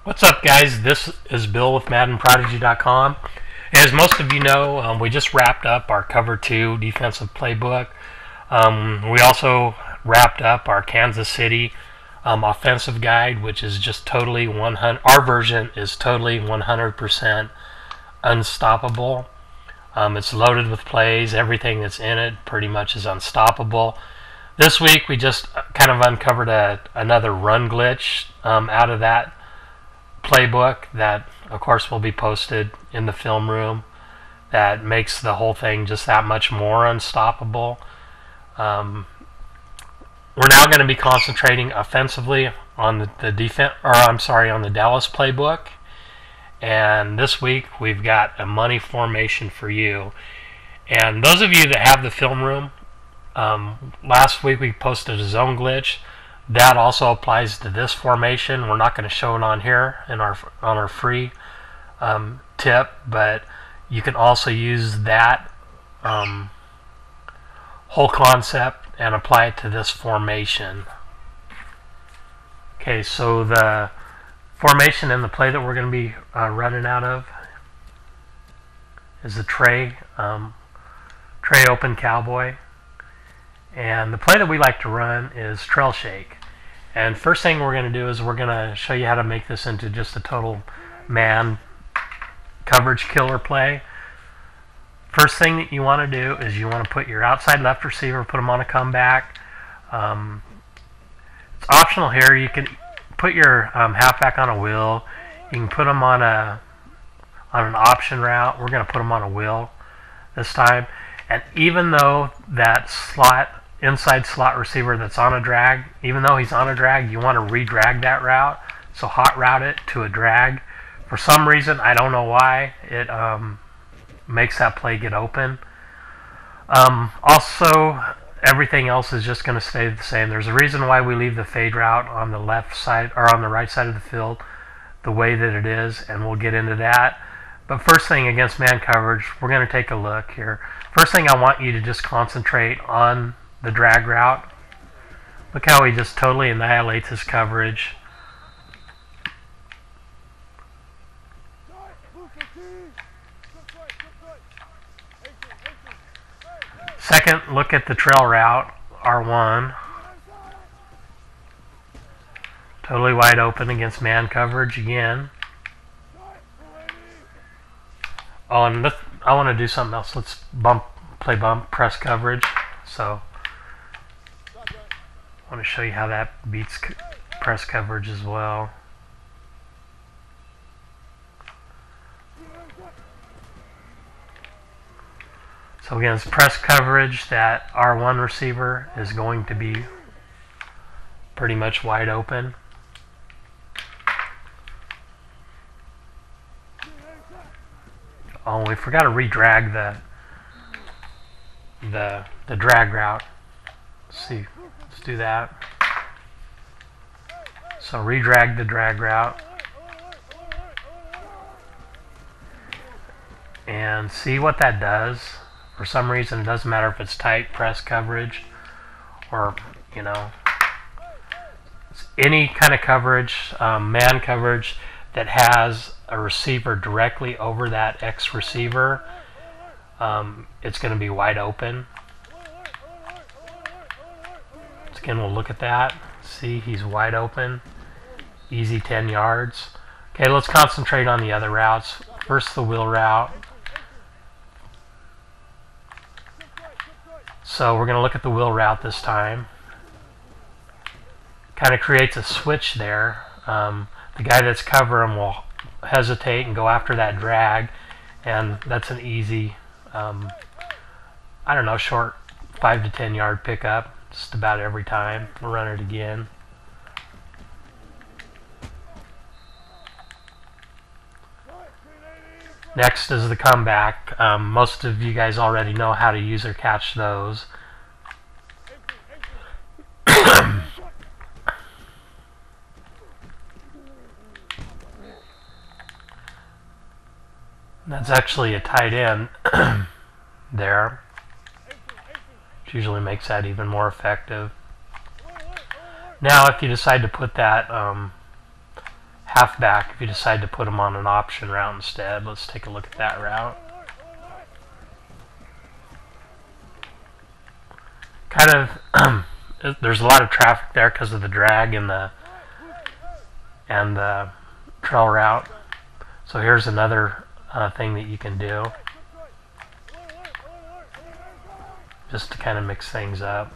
What's up, guys? This is Bill with MaddenProdigy.com. As most of you know, we just wrapped up our Cover 2 defensive playbook. We also wrapped up our Kansas City offensive guide, which is just totally 100. Our version is totally 100% unstoppable. It's loaded with plays. Everything that's in it pretty much is unstoppable. This week we just kind of uncovered another run glitch out of that playbook that, of course, will be posted in the film room that makes the whole thing just that much more unstoppable. We're now going to be concentrating offensively on the defense, or I'm sorry, on the Dallas playbook. And this week we've got a money formation for you. And those of you that have the film room, last week we posted a zone glitch. That also applies to this formation. We're not going to show it on here in on our free tip, but you can also use that whole concept and apply it to this formation. Okay, so the formation and the play that we're going to be running out of is the Trey open Cowboy. And the play that we like to run is trail shake. And first thing we're going to do is we're going to show you how to make this into just a total man coverage killer play. First thing that you want to do is you want to put your outside left receiver, put him on a comeback. It's optional here. You can put your halfback on a wheel. You can put him on an option route. We're going to put him on a wheel this time. And even though that inside slot receiver that's on a drag, even though he's on a drag, you want to re-drag that route. So hot route it to a drag. For some reason, I don't know why, it makes that play get open. Also, everything else is just going to stay the same. There's a reason why we leave the fade route on the left side or on the right side of the field the way that it is, and we'll get into that. But first thing, against man coverage, we're going to take a look here. First thing, I want you to just concentrate on the drag route. Look how he just totally annihilates his coverage. Second, look at the trail route, R1. Totally wide open against man coverage again. Oh, and I want to do something else. Let's play bump press coverage. So I want to show you how that beats press coverage as well. So against press coverage, that R1 receiver is going to be pretty much wide open. Oh, we forgot to re-drag the drag route. Let's see, let's do that. So re-drag the drag route. And see what that does. For some reason, it doesn't matter if it's tight press coverage or, you know, any kind of coverage, man coverage that has a receiver directly over that X receiver, it's going to be wide open. Again, we'll look at that. See, he's wide open. Easy 10 yards. Okay, let's concentrate on the other routes. First, the wheel route. So we're going to look at the wheel route this time. Kind of creates a switch there. The guy that's covering will hesitate and go after that drag, and that's an easy, I don't know, short 5 to 10 yard pickup just about every time. We'll run it again. Next is the comeback. Most of you guys already know how to use or catch those. That's actually a tight end there, which usually makes that even more effective. Now, if you decide to put that halfback if you decide to put him on an option route instead. Let's take a look at that route. Kind of, there's a lot of traffic there because of the drag and the trail route. So here's another thing that you can do, just to kind of mix things up,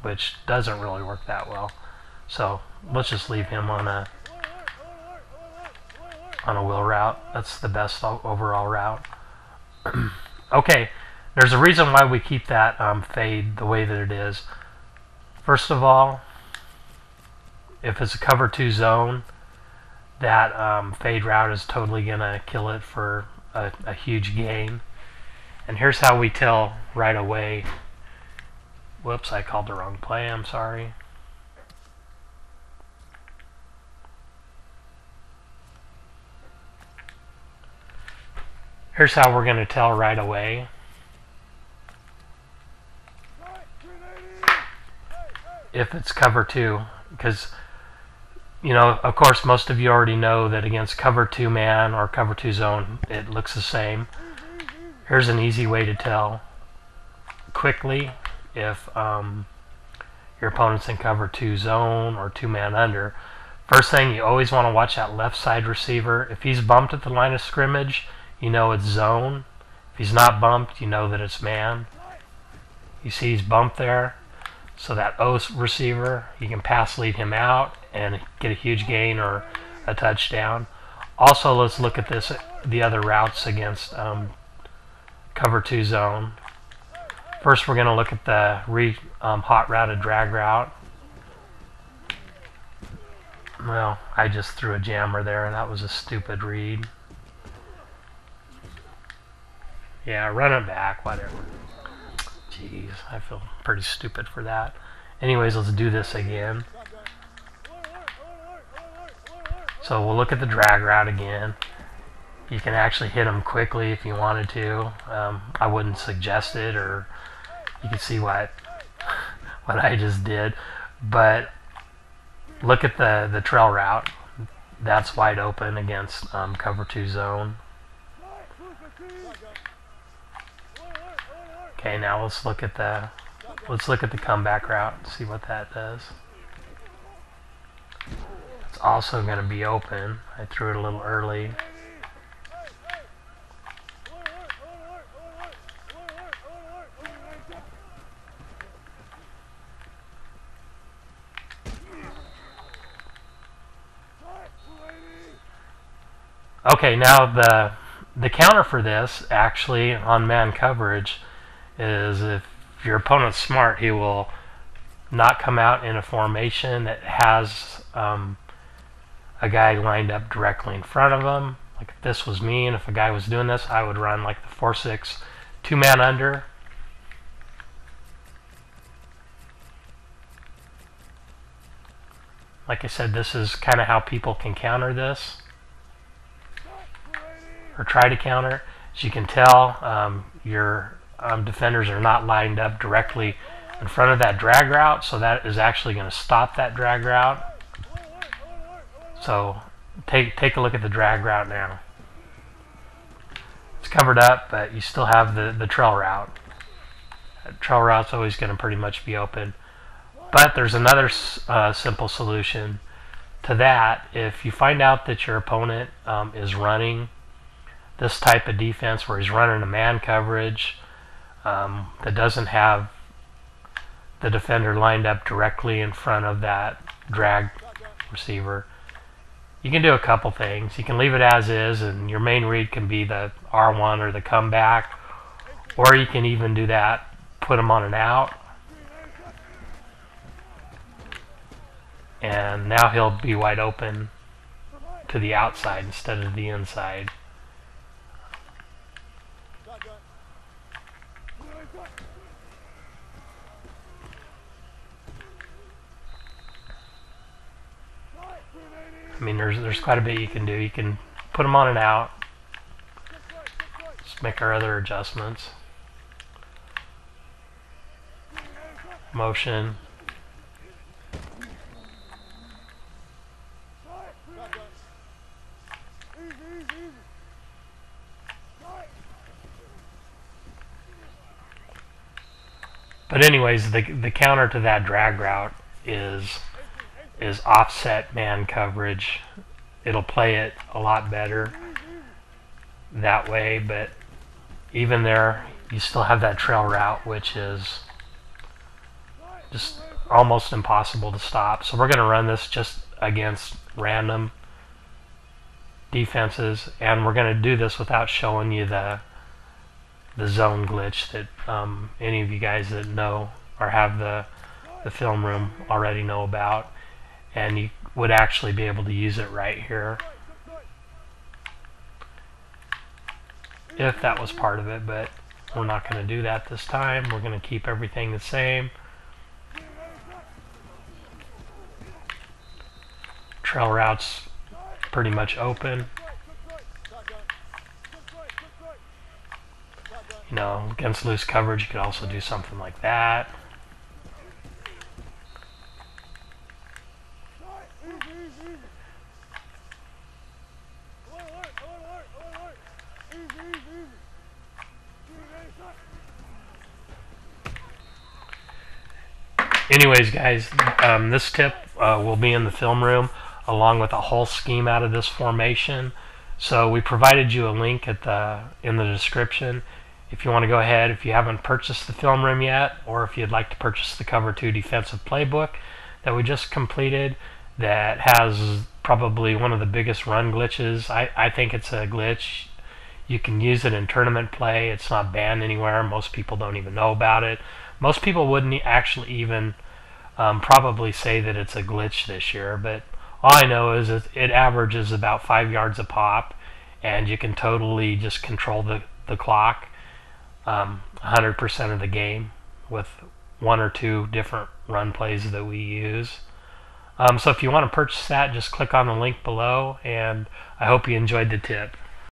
which doesn't really work that well. So let's just leave him on a wheel route. That's the best overall route. Okay, there's a reason why we keep that fade the way that it is. First of all, if it's a cover 2 zone, that fade route is totally gonna kill it for a huge gain. And here's how we tell right away. Whoops, I called the wrong play, I'm sorry. Here's how we're going to tell right away. If it's cover 2, because, you know, of course most of you already know that against cover 2 man or cover 2 zone, it looks the same. Here's an easy way to tell quickly if your opponent's in cover 2 zone or 2 man under. First thing, you always want to watch that left side receiver. If he's bumped at the line of scrimmage, you know it's zone. If he's not bumped, you know that it's man. You see he's bumped there. So that O receiver, you can pass lead him out and get a huge gain or a touchdown. Also, let's look at the other routes against cover 2 zone. First, we're going to look at the hot routed drag route. Well, I just threw a jammer there, and that was a stupid read. Yeah, run it back, whatever. Jeez, I feel pretty stupid for that. Anyways, let's do this again. So we'll look at the drag route again. You can actually hit them quickly if you wanted to. I wouldn't suggest it, or you can see what I just did. But look at the trail route. That's wide open against cover 2 zone. Okay, now let's look at the comeback route and see what that does. It's also going to be open. I threw it a little early. Okay, now the counter for this actually on man coverage is if your opponent's smart, he will not come out in a formation that has a guy lined up directly in front of him. Like if this was me and if a guy was doing this, I would run like the 4-6 2-man under. Like I said, this is kind of how people can counter this, or try to counter. As you can tell, your defenders are not lined up directly in front of that drag route, so that is actually going to stop that drag route. So take a look at the drag route now. It's covered up, but you still have the trail route. That trail route's always going to pretty much be open. But there's another simple solution to that. If you find out that your opponent is running this type of defense where he's running a man coverage that doesn't have the defender lined up directly in front of that drag receiver, you can do a couple things. You can leave it as is, and your main read can be the R1 or the comeback, or you can even do that, put him on an out, and now he'll be wide open to the outside instead of the inside. I mean, there's quite a bit you can do. You can put them on and out. Let's make our other adjustments. Motion. But anyways, the counter to that drag route is offset man coverage. It'll play it a lot better that way, but even there, you still have that trail route, which is just almost impossible to stop. So we're going to run this just against random defenses, and we're going to do this without showing you the zone glitch that any of you guys that know or have the film room already know about, and you would actually be able to use it right here if that was part of it, but we're not going to do that this time. We're going to keep everything the same. Trail route's pretty much open. You know, against loose coverage, you could also do something like that. Anyways, guys, this tip will be in the film room along with a whole scheme out of this formation. So we provided you a link in the description. If you want to go ahead, if you haven't purchased the film room yet, or if you'd like to purchase the Cover 2 defensive playbook that we just completed, that has probably one of the biggest run glitches. I think it's a glitch. You can use it in tournament play. It's not banned anywhere. Most people don't even know about it. Most people wouldn't actually even probably say that it's a glitch this year, but all I know is it averages about 5 yards a pop, and you can totally just control the clock 100% of the game with one or two different run plays that we use. So if you want to purchase that, just click on the link below, and I hope you enjoyed the tip.